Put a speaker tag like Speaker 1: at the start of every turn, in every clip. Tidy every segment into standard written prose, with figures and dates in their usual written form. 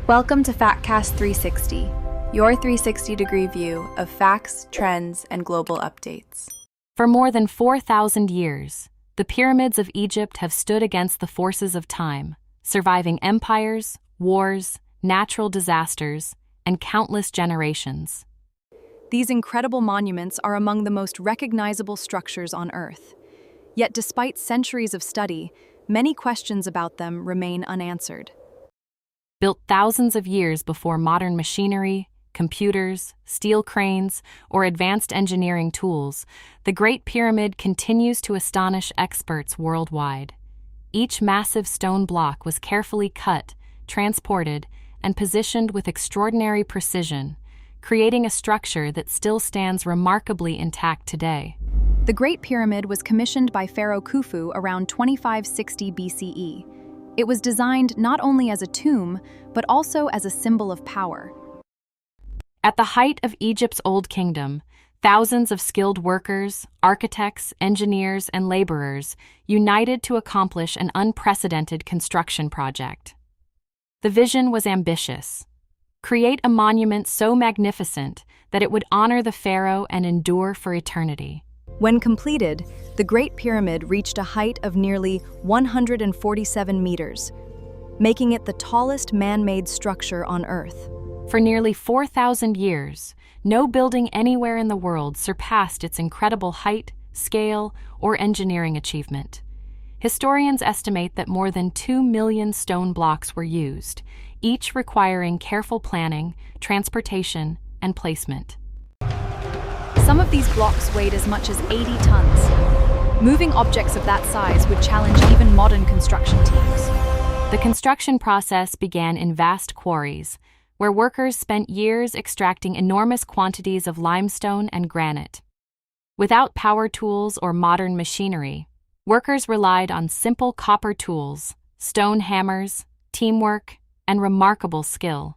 Speaker 1: Welcome to FactCast 360, your 360-degree view of facts, trends, and global updates.
Speaker 2: For more than 4,000 years, the pyramids of Egypt have stood against the forces of time, surviving empires, wars, natural disasters, and countless generations.
Speaker 3: These incredible monuments are among the most recognizable structures on Earth. Yet despite centuries of study, many questions about them remain unanswered.
Speaker 2: Built thousands of years before modern machinery, computers, steel cranes, or advanced engineering tools, the Great Pyramid continues to astonish experts worldwide. Each massive stone block was carefully cut, transported, and positioned with extraordinary precision, creating a structure that still stands remarkably intact today.
Speaker 3: The Great Pyramid was commissioned by Pharaoh Khufu around 2560 BCE. It was designed not only as a tomb, but also as a symbol of power.
Speaker 2: At the height of Egypt's Old Kingdom, thousands of skilled workers, architects, engineers, and laborers united to accomplish an unprecedented construction project. The vision was ambitious: create a monument so magnificent that it would honor the pharaoh and endure for eternity.
Speaker 3: When completed, the Great Pyramid reached a height of nearly 147 meters, making it the tallest man-made structure on Earth.
Speaker 2: For nearly 4,000 years, no building anywhere in the world surpassed its incredible height, scale, or engineering achievement. Historians estimate that more than 2 million stone blocks were used, each requiring careful planning, transportation, and placement.
Speaker 3: Some of these blocks weighed as much as 80 tons. Moving objects of that size would challenge even modern construction teams.
Speaker 2: The construction process began in vast quarries, where workers spent years extracting enormous quantities of limestone and granite. Without power tools or modern machinery, workers relied on simple copper tools, stone hammers, teamwork, and remarkable skill.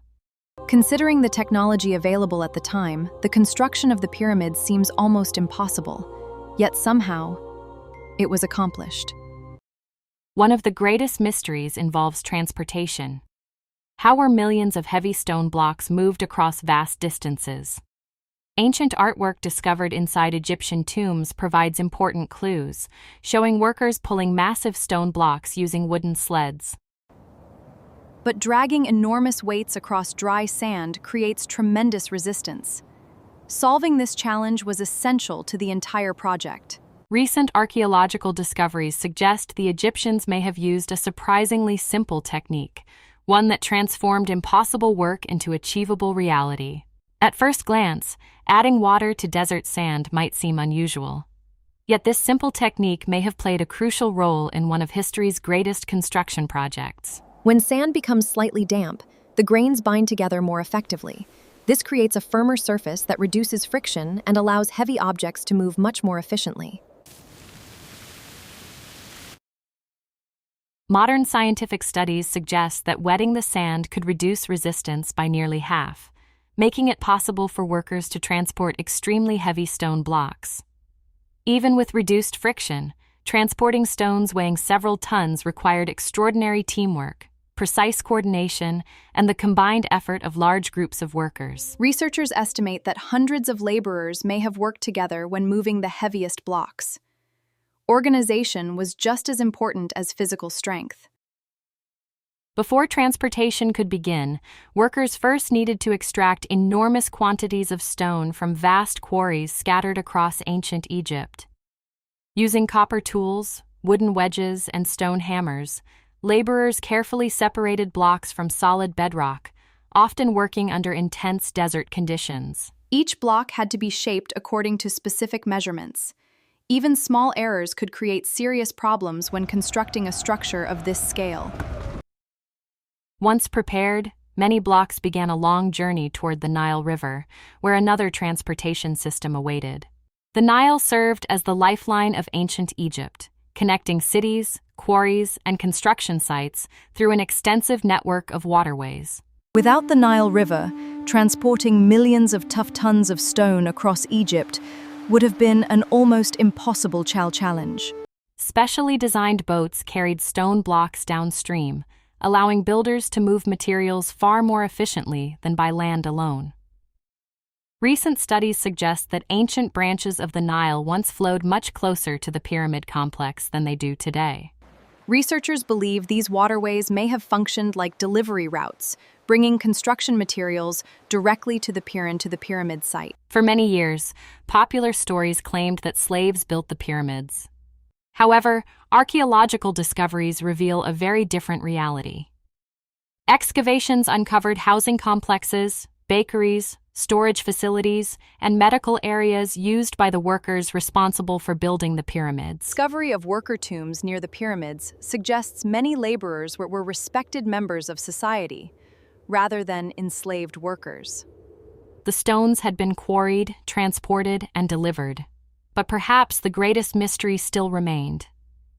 Speaker 3: Considering the technology available at the time, the construction of the pyramid seems almost impossible. Yet somehow, it was accomplished.
Speaker 2: One of the greatest mysteries involves transportation. How were millions of heavy stone blocks moved across vast distances? Ancient artwork discovered inside Egyptian tombs provides important clues, showing workers pulling massive stone blocks using wooden sleds.
Speaker 3: But dragging enormous weights across dry sand creates tremendous resistance. Solving this challenge was essential to the entire project.
Speaker 2: Recent archaeological discoveries suggest the Egyptians may have used a surprisingly simple technique, one that transformed impossible work into achievable reality. At first glance, adding water to desert sand might seem unusual. Yet this simple technique may have played a crucial role in one of history's greatest construction projects.
Speaker 3: When sand becomes slightly damp, the grains bind together more effectively. This creates a firmer surface that reduces friction and allows heavy objects to move much more efficiently.
Speaker 2: Modern scientific studies suggest that wetting the sand could reduce resistance by nearly half, making it possible for workers to transport extremely heavy stone blocks. Even with reduced friction, transporting stones weighing several tons required extraordinary teamwork, precise coordination, and the combined effort of large groups of workers.
Speaker 3: Researchers estimate that hundreds of laborers may have worked together when moving the heaviest blocks. Organization was just as important as physical strength.
Speaker 2: Before transportation could begin, workers first needed to extract enormous quantities of stone from vast quarries scattered across ancient Egypt. Using copper tools, wooden wedges, and stone hammers, laborers carefully separated blocks from solid bedrock, often working under intense desert conditions.
Speaker 3: Each block had to be shaped according to specific measurements. Even small errors could create serious problems when constructing a structure of this scale.
Speaker 2: Once prepared, many blocks began a long journey toward the Nile River, where another transportation system awaited. The Nile served as the lifeline of ancient Egypt, connecting cities, quarries, and construction sites through an extensive network of waterways.
Speaker 3: Without the Nile River, transporting millions of tough tons of stone across Egypt would have been an almost impossible challenge.
Speaker 2: Specially designed boats carried stone blocks downstream, allowing builders to move materials far more efficiently than by land alone. Recent studies suggest that ancient branches of the Nile once flowed much closer to the pyramid complex than they do today.
Speaker 3: Researchers believe these waterways may have functioned like delivery routes, bringing construction materials directly to the pyramid site.
Speaker 2: For many years, popular stories claimed that slaves built the pyramids. However, archaeological discoveries reveal a very different reality. Excavations uncovered housing complexes, bakeries, storage facilities, and medical areas used by the workers responsible for building the pyramids.
Speaker 3: Discovery of worker tombs near the pyramids suggests many laborers were respected members of society, rather than enslaved workers.
Speaker 2: The stones had been quarried, transported, and delivered. But perhaps the greatest mystery still remained.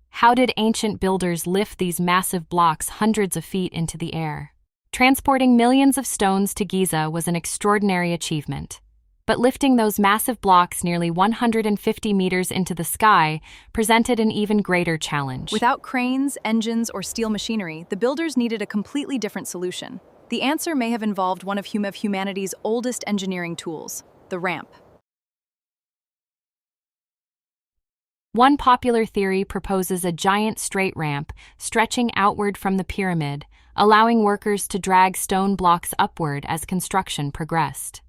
Speaker 2: How did ancient builders lift these massive blocks hundreds of feet into the air? Transporting millions of stones to Giza was an extraordinary achievement. But lifting those massive blocks nearly 150 meters into the sky presented an even greater challenge.
Speaker 3: Without cranes, engines, or steel machinery, the builders needed a completely different solution. The answer may have involved one of humanity's oldest engineering tools, the ramp.
Speaker 2: One popular theory proposes a giant straight ramp stretching outward from the pyramid, allowing workers to drag stone blocks upward as construction progressed.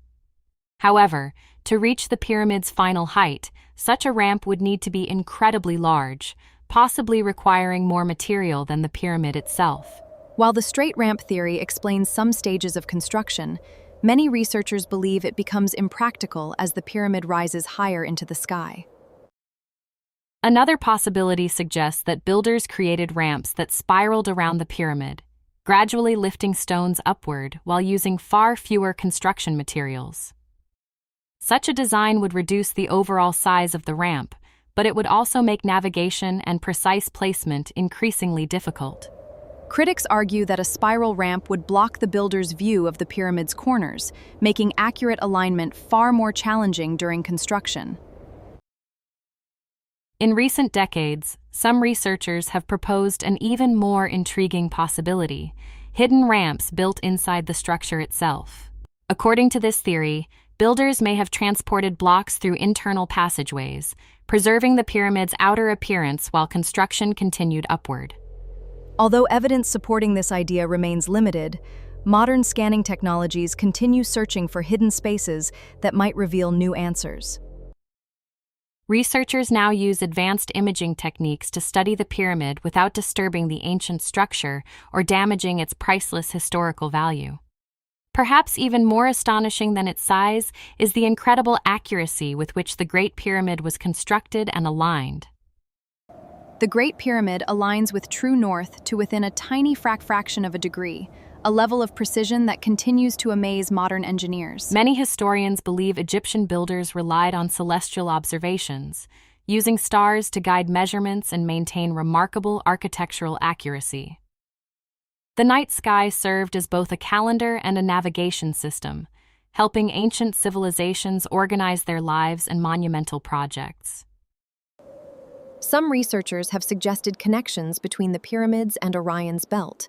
Speaker 2: However, to reach the pyramid's final height, such a ramp would need to be incredibly large, possibly requiring more material than the pyramid itself.
Speaker 3: While the straight ramp theory explains some stages of construction, many researchers believe it becomes impractical as the pyramid rises higher into the sky.
Speaker 2: Another possibility suggests that builders created ramps that spiraled around the pyramid, gradually lifting stones upward while using far fewer construction materials. Such a design would reduce the overall size of the ramp, but it would also make navigation and precise placement increasingly difficult.
Speaker 3: Critics argue that a spiral ramp would block the builder's view of the pyramid's corners, making accurate alignment far more challenging during construction.
Speaker 2: In recent decades, some researchers have proposed an even more intriguing possibility: hidden ramps built inside the structure itself. According to this theory, builders may have transported blocks through internal passageways, preserving the pyramid's outer appearance while construction continued upward.
Speaker 3: Although evidence supporting this idea remains limited, modern scanning technologies continue searching for hidden spaces that might reveal new answers.
Speaker 2: Researchers now use advanced imaging techniques to study the pyramid without disturbing the ancient structure or damaging its priceless historical value. Perhaps even more astonishing than its size is the incredible accuracy with which the Great Pyramid was constructed and aligned.
Speaker 3: The Great Pyramid aligns with true north to within a tiny fraction of a degree, a level of precision that continues to amaze modern engineers.
Speaker 2: Many historians believe Egyptian builders relied on celestial observations, using stars to guide measurements and maintain remarkable architectural accuracy. The night sky served as both a calendar and a navigation system, helping ancient civilizations organize their lives and monumental projects.
Speaker 3: Some researchers have suggested connections between the pyramids and Orion's belt,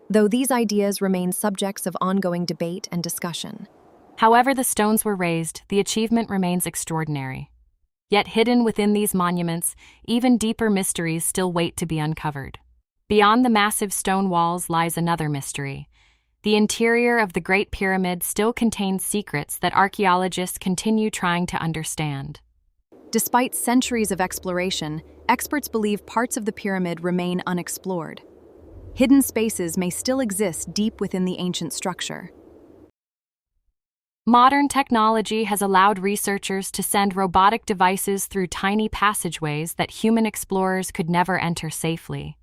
Speaker 3: though these ideas remain subjects of ongoing debate and discussion.
Speaker 2: However the stones were raised, the achievement remains extraordinary. Yet hidden within these monuments, even deeper mysteries still wait to be uncovered. Beyond the massive stone walls lies another mystery. The interior of the Great Pyramid still contains secrets that archaeologists continue trying to understand.
Speaker 3: Despite centuries of exploration, experts believe parts of the pyramid remain unexplored. Hidden spaces may still exist deep within the ancient structure.
Speaker 2: Modern technology has allowed researchers to send robotic devices through tiny passageways that human explorers could never enter safely.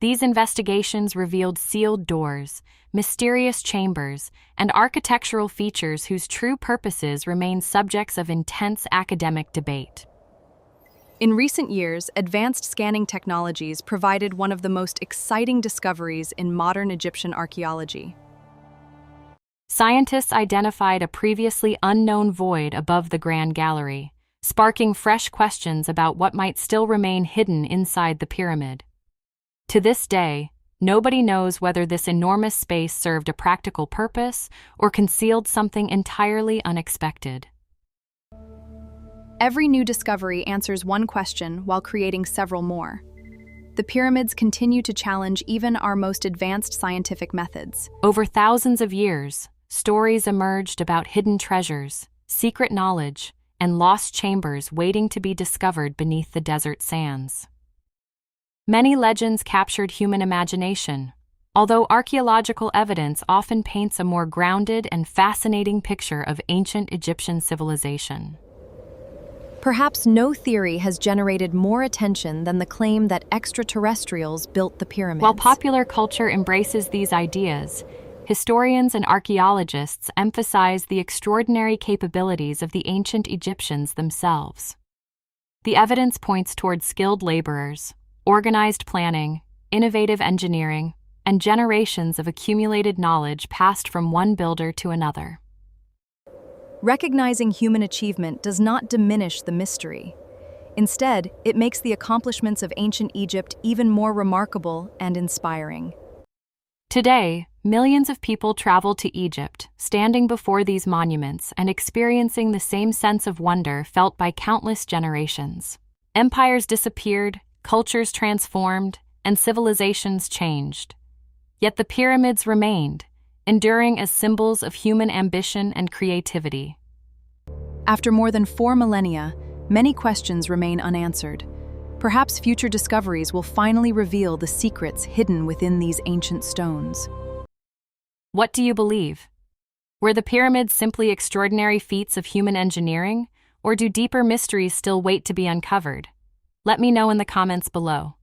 Speaker 2: These investigations revealed sealed doors, mysterious chambers, and architectural features whose true purposes remain subjects of intense academic debate.
Speaker 3: In recent years, advanced scanning technologies provided one of the most exciting discoveries in modern Egyptian archaeology.
Speaker 2: Scientists identified a previously unknown void above the Grand Gallery, sparking fresh questions about what might still remain hidden inside the pyramid. To this day, nobody knows whether this enormous space served a practical purpose or concealed something entirely unexpected.
Speaker 3: Every new discovery answers one question while creating several more. The pyramids continue to challenge even our most advanced scientific methods.
Speaker 2: Over thousands of years, stories emerged about hidden treasures, secret knowledge, and lost chambers waiting to be discovered beneath the desert sands. Many legends captured human imagination, although archaeological evidence often paints a more grounded and fascinating picture of ancient Egyptian civilization.
Speaker 3: Perhaps no theory has generated more attention than the claim that extraterrestrials built the pyramids.
Speaker 2: While popular culture embraces these ideas, historians and archaeologists emphasize the extraordinary capabilities of the ancient Egyptians themselves. The evidence points toward skilled laborers, organized planning, innovative engineering, and generations of accumulated knowledge passed from one builder to another.
Speaker 3: Recognizing human achievement does not diminish the mystery. Instead, it makes the accomplishments of ancient Egypt even more remarkable and inspiring.
Speaker 2: Today, millions of people travel to Egypt, standing before these monuments and experiencing the same sense of wonder felt by countless generations. Empires disappeared, cultures transformed, and civilizations changed. Yet the pyramids remained, enduring as symbols of human ambition and creativity.
Speaker 3: After more than 4 millennia, many questions remain unanswered. Perhaps future discoveries will finally reveal the secrets hidden within these ancient stones.
Speaker 2: What do you believe? Were the pyramids simply extraordinary feats of human engineering, or do deeper mysteries still wait to be uncovered? Let me know in the comments below.